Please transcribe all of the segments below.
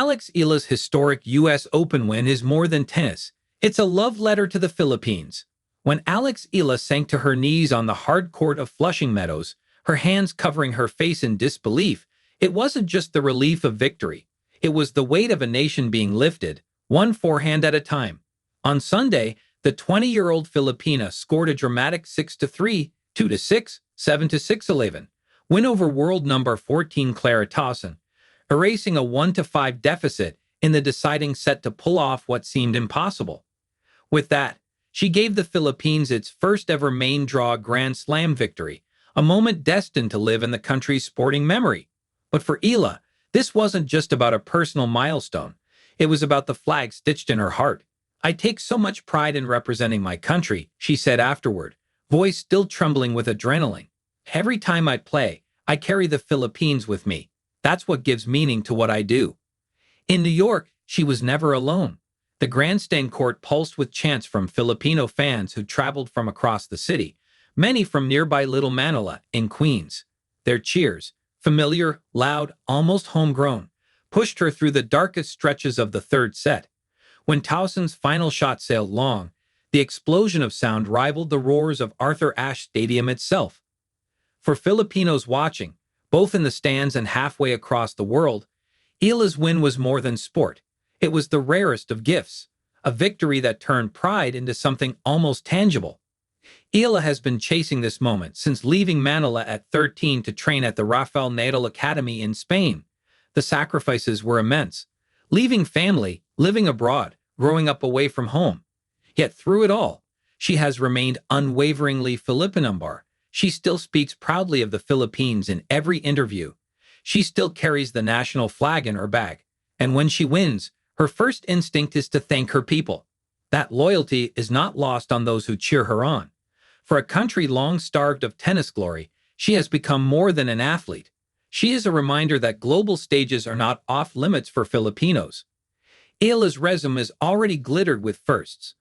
Alex Eala's historic U.S. Open win is more than tennis. It's a love letter to the Philippines. When Alex Eala sank to her knees on the hard court of Flushing Meadows, her hands covering her face in disbelief, it wasn't just the relief of victory. It was the weight of a nation being lifted, one forehand at a time. On Sunday, the 20-year-old Filipina scored a dramatic 6-3, 2-6, 7-6 11 win over world number 14 Clara Towson, erasing a 1-5 deficit in the deciding set to pull off what seemed impossible. With that, she gave the Philippines its first-ever main draw Grand Slam victory, a moment destined to live in the country's sporting memory. But for Eala, this wasn't just about a personal milestone. It was about the flag stitched in her heart. "I take so much pride in representing my country," she said afterward, voice still trembling with adrenaline. "Every time I play, I carry the Philippines with me. That's what gives meaning to what I do." In New York, she was never alone. The grandstand court pulsed with chants from Filipino fans who traveled from across the city, many from nearby Little Manila in Queens. Their cheers, familiar, loud, almost homegrown, pushed her through the darkest stretches of the third set. When Towson's final shot sailed long, the explosion of sound rivaled the roars of Arthur Ashe Stadium itself. For Filipinos watching, both in the stands and halfway across the world, Eala's win was more than sport. It was the rarest of gifts, a victory that turned pride into something almost tangible. Eala has been chasing this moment since leaving Manila at 13 to train at the Rafael Nadal Academy in Spain. The sacrifices were immense. Leaving family, living abroad, growing up away from home. Yet through it all, she has remained unwaveringly Filipinambar. She still speaks proudly of the Philippines in every interview. She still carries the national flag in her bag. And when she wins, her first instinct is to thank her people. That loyalty is not lost on those who cheer her on. For a country long starved of tennis glory, she has become more than an athlete. She is a reminder that global stages are not off limits for Filipinos. Eala's resume is already glittered with firsts.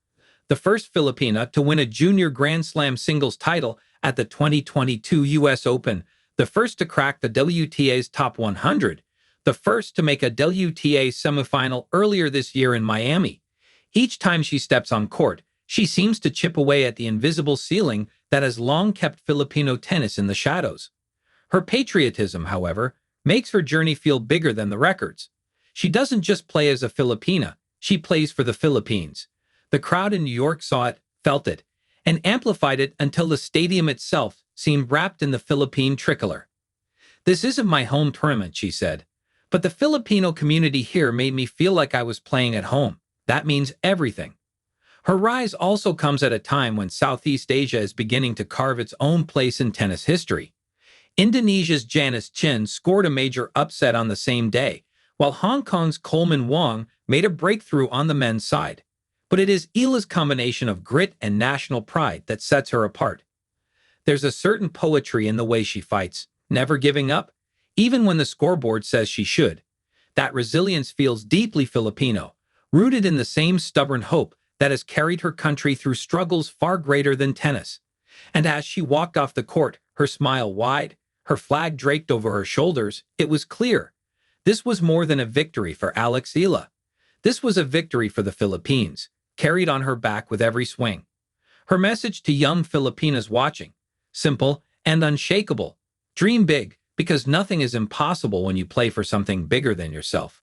The first Filipina to win a junior Grand Slam singles title at the 2022 U.S. Open, the first to crack the WTA's top 100, the first to make a WTA semifinal earlier this year in Miami. Each time she steps on court, she seems to chip away at the invisible ceiling that has long kept Filipino tennis in the shadows. Her patriotism, however, makes her journey feel bigger than the records. She doesn't just play as a Filipina, she plays for the Philippines. The crowd in New York saw it, felt it, and amplified it until the stadium itself seemed wrapped in the Philippine tricolor. "This isn't my home tournament," she said, "but the Filipino community here made me feel like I was playing at home. That means everything." Her rise also comes at a time when Southeast Asia is beginning to carve its own place in tennis history. Indonesia's Janice Chin scored a major upset on the same day, while Hong Kong's Coleman Wong made a breakthrough on the men's side. But it is Eala's combination of grit and national pride that sets her apart. There's a certain poetry in the way she fights, never giving up, even when the scoreboard says she should. That resilience feels deeply Filipino, rooted in the same stubborn hope that has carried her country through struggles far greater than tennis. And as she walked off the court, her smile wide, her flag draped over her shoulders, it was clear. This was more than a victory for Alex Eala. This was a victory for the Philippines, carried on her back with every swing. Her message to young Filipinas watching, simple and unshakable: dream big, because nothing is impossible when you play for something bigger than yourself.